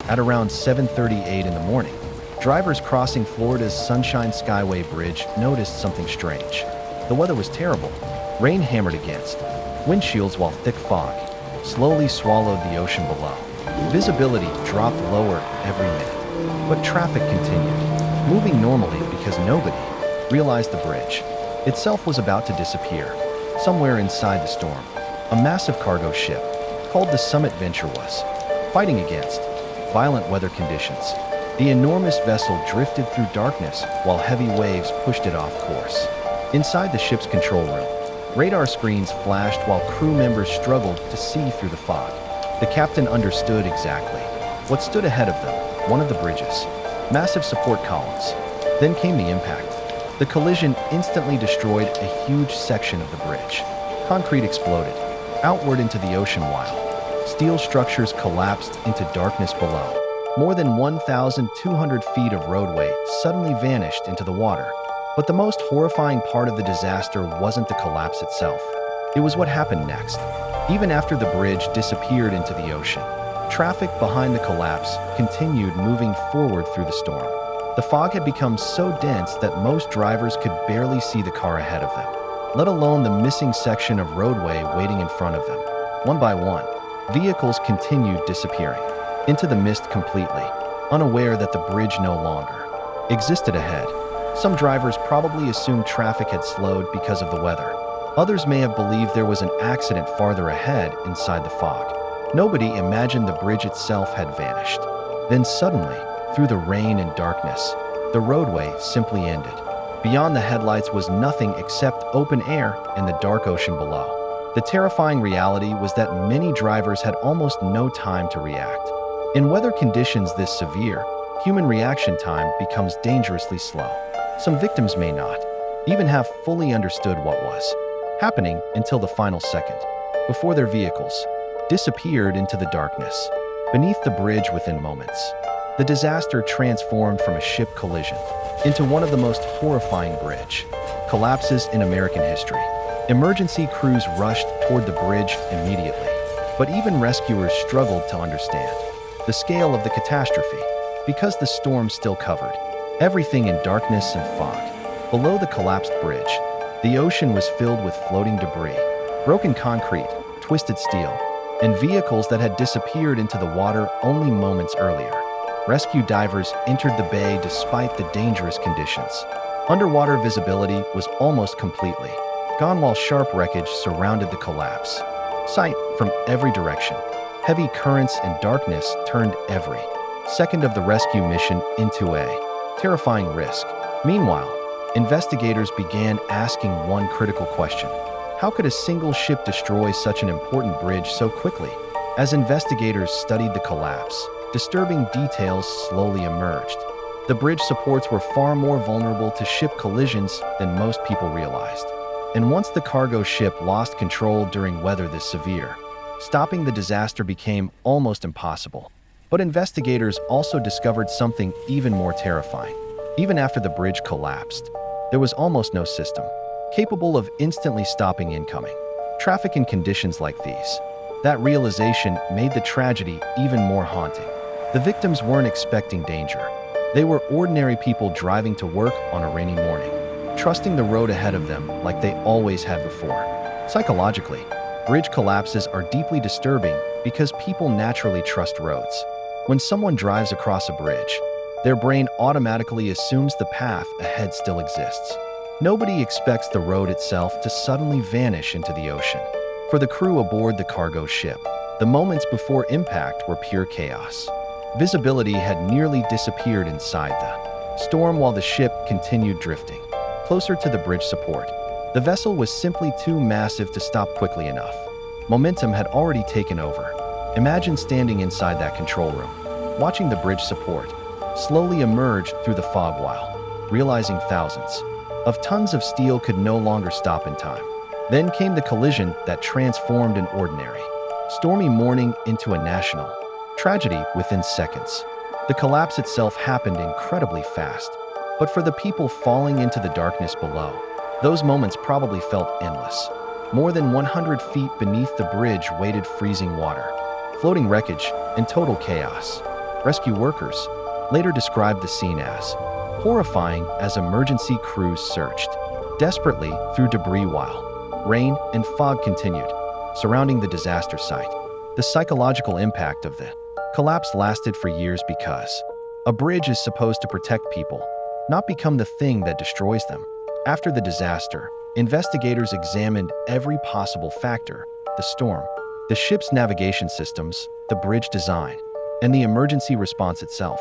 At around 7:38 in the morning, drivers crossing Florida's Sunshine Skyway Bridge noticed something strange. The weather was terrible. Rain hammered against windshields while thick fog slowly swallowed the ocean below. Visibility dropped lower every minute, but traffic continued, moving normally because nobody realized the bridge itself was about to disappear. Somewhere inside the storm, a massive cargo ship called the Summit Venture was fighting against violent weather conditions. The enormous vessel drifted through darkness while heavy waves pushed it off course. Inside the ship's control room, radar screens flashed while crew members struggled to see through the fog. The captain understood exactly what stood ahead of them: one of the bridge's massive support columns. Then came the impact. The collision instantly destroyed a huge section of the bridge. Concrete exploded outward into the ocean while steel structures collapsed into darkness below. More than 1,200 feet of roadway suddenly vanished into the water. But the most horrifying part of the disaster wasn't the collapse itself. It was what happened next. Even after the bridge disappeared into the ocean, traffic behind the collapse continued moving forward through the storm. The fog had become so dense that most drivers could barely see the car ahead of them, let alone the missing section of roadway waiting in front of them. One by one, vehicles continued disappearing into the mist completely, unaware that the bridge no longer existed ahead. Some drivers probably assumed traffic had slowed because of the weather. Others may have believed there was an accident farther ahead inside the fog. Nobody imagined the bridge itself had vanished. Then suddenly, through the rain and darkness, the roadway simply ended. Beyond the headlights was nothing except open air and the dark ocean below. The terrifying reality was that many drivers had almost no time to react. In weather conditions this severe, human reaction time becomes dangerously slow. Some victims may not even have fully understood what was happening until the final second, before their vehicles disappeared into the darkness beneath the bridge within moments. The disaster transformed from a ship collision into one of the most horrifying bridge collapses in American history. Emergency crews rushed toward the bridge immediately, but even rescuers struggled to understand the scale of the catastrophe because the storm still covered everything in darkness and fog. Below the collapsed bridge, the ocean was filled with floating debris, broken concrete, twisted steel, and vehicles that had disappeared into the water only moments earlier. Rescue divers entered the bay despite the dangerous conditions. Underwater visibility was almost completely gone while sharp wreckage surrounded the collapse. Sight from every direction. Heavy currents and darkness turned every second of the rescue mission into a terrifying risk. Meanwhile, investigators began asking one critical question: how could a single ship destroy such an important bridge so quickly? As investigators studied the collapse, disturbing details slowly emerged. The bridge supports were far more vulnerable to ship collisions than most people realized. And once the cargo ship lost control during weather this severe, stopping the disaster became almost impossible. But investigators also discovered something even more terrifying. Even after the bridge collapsed, there was almost no system capable of instantly stopping incoming traffic in conditions like these. That realization made the tragedy even more haunting. The victims weren't expecting danger. They were ordinary people driving to work on a rainy morning, trusting the road ahead of them like they always had before. Psychologically, bridge collapses are deeply disturbing because people naturally trust roads. When someone drives across a bridge, their brain automatically assumes the path ahead still exists. Nobody expects the road itself to suddenly vanish into the ocean. For the crew aboard the cargo ship, the moments before impact were pure chaos. Visibility had nearly disappeared inside the storm while the ship continued drifting closer to the bridge support. The vessel was simply too massive to stop quickly enough. Momentum had already taken over. Imagine standing inside that control room, watching the bridge support slowly emerge through the fog while realizing thousands of tons of steel could no longer stop in time. Then came the collision that transformed an ordinary, stormy morning into a national tragedy within seconds. The collapse itself happened incredibly fast, but for the people falling into the darkness below, those moments probably felt endless. More than 100 feet beneath the bridge waited freezing water, floating wreckage, and total chaos. Rescue workers later described the scene as horrifying as emergency crews searched desperately through debris while rain and fog continued surrounding the disaster site. The psychological impact of the collapse lasted for years because a bridge is supposed to protect people, not become the thing that destroys them. After the disaster, investigators examined every possible factor: the storm, the ship's navigation systems, the bridge design, and the emergency response itself.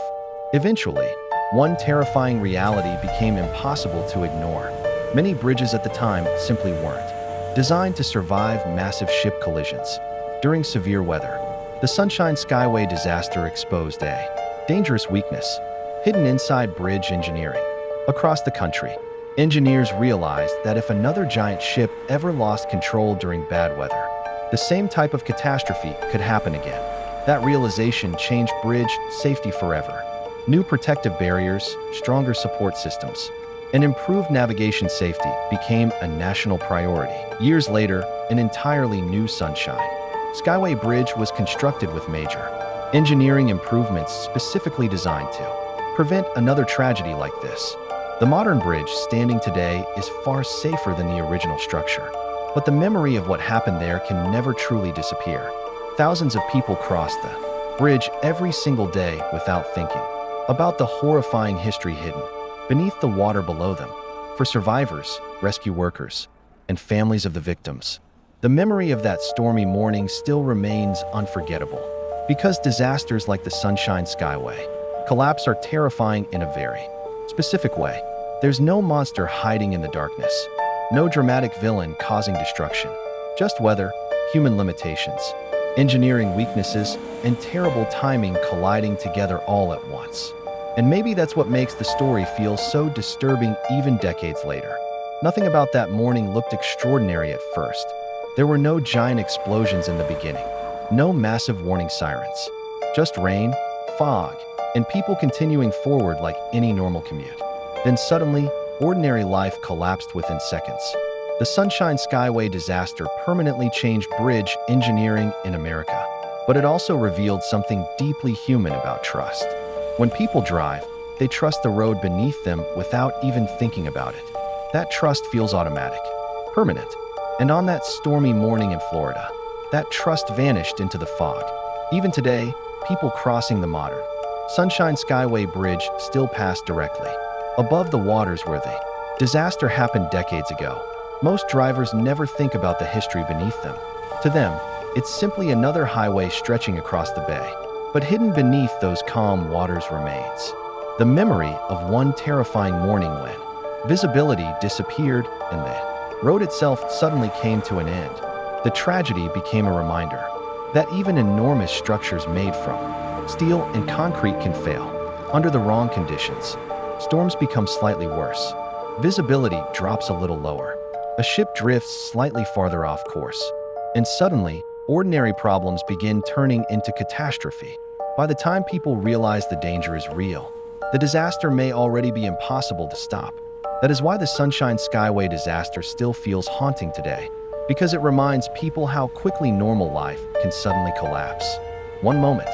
Eventually, one terrifying reality became impossible to ignore. Many bridges at the time simply weren't designed to survive massive ship collisions. During severe weather, the Sunshine Skyway disaster exposed a dangerous weakness hidden inside bridge engineering. Across the country, engineers realized that if another giant ship ever lost control during bad weather, the same type of catastrophe could happen again. That realization changed bridge safety forever. New protective barriers, stronger support systems, and improved navigation safety became a national priority. Years later, an entirely new Sunshine Skyway Bridge was constructed with major engineering improvements specifically designed to prevent another tragedy like this. The modern bridge standing today is far safer than the original structure, but the memory of what happened there can never truly disappear. Thousands of people cross the bridge every single day without thinking about the horrifying history hidden beneath the water below them. For survivors, rescue workers, and families of the victims, the memory of that stormy morning still remains unforgettable. Because disasters like the Sunshine Skyway collapse are terrifying in a very specific way. There's no monster hiding in the darkness, no dramatic villain causing destruction, just weather, human limitations, engineering weaknesses, and terrible timing colliding together all at once. And maybe that's what makes the story feel so disturbing even decades later. Nothing about that morning looked extraordinary at first. There were no giant explosions in the beginning, no massive warning sirens, just rain, fog, and people continuing forward like any normal commute. Then suddenly, ordinary life collapsed within seconds. The Sunshine Skyway disaster permanently changed bridge engineering in America, but it also revealed something deeply human about trust. When people drive, they trust the road beneath them without even thinking about it. That trust feels automatic, permanent. And on that stormy morning in Florida, that trust vanished into the fog. Even today, people crossing the modern Sunshine Skyway Bridge still pass directly above the waters where the disaster happened decades ago. Most drivers never think about the history beneath them. To them, it's simply another highway stretching across the bay. But hidden beneath those calm waters remains the memory of one terrifying morning when visibility disappeared and the road itself suddenly came to an end. The tragedy became a reminder that even enormous structures made from steel and concrete can fail under the wrong conditions. Storms become slightly worse. Visibility drops a little lower. A ship drifts slightly farther off course. And suddenly, ordinary problems begin turning into catastrophe. By the time people realize the danger is real, the disaster may already be impossible to stop. That is why the Sunshine Skyway disaster still feels haunting today, because it reminds people how quickly normal life can suddenly collapse. One moment,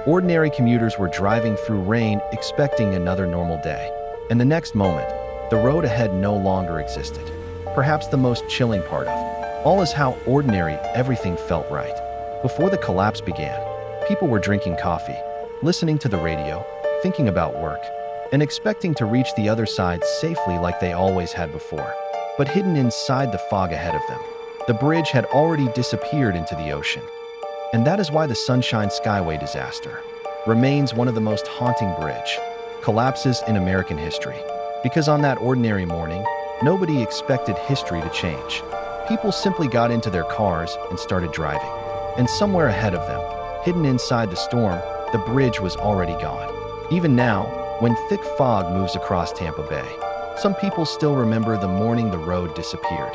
ordinary commuters were driving through rain expecting another normal day, and the next moment, the road ahead no longer existed. Perhaps the most chilling part of all is how ordinary everything felt right. Before the collapse began, people were drinking coffee, listening to the radio, thinking about work, and expecting to reach the other side safely like they always had before. But hidden inside the fog ahead of them, the bridge had already disappeared into the ocean. And that is why the Sunshine Skyway disaster remains one of the most haunting bridge collapses in American history. Because on that ordinary morning, nobody expected history to change. People simply got into their cars and started driving. And somewhere ahead of them, hidden inside the storm, the bridge was already gone. Even now, when thick fog moves across Tampa Bay, some people still remember the morning the road disappeared.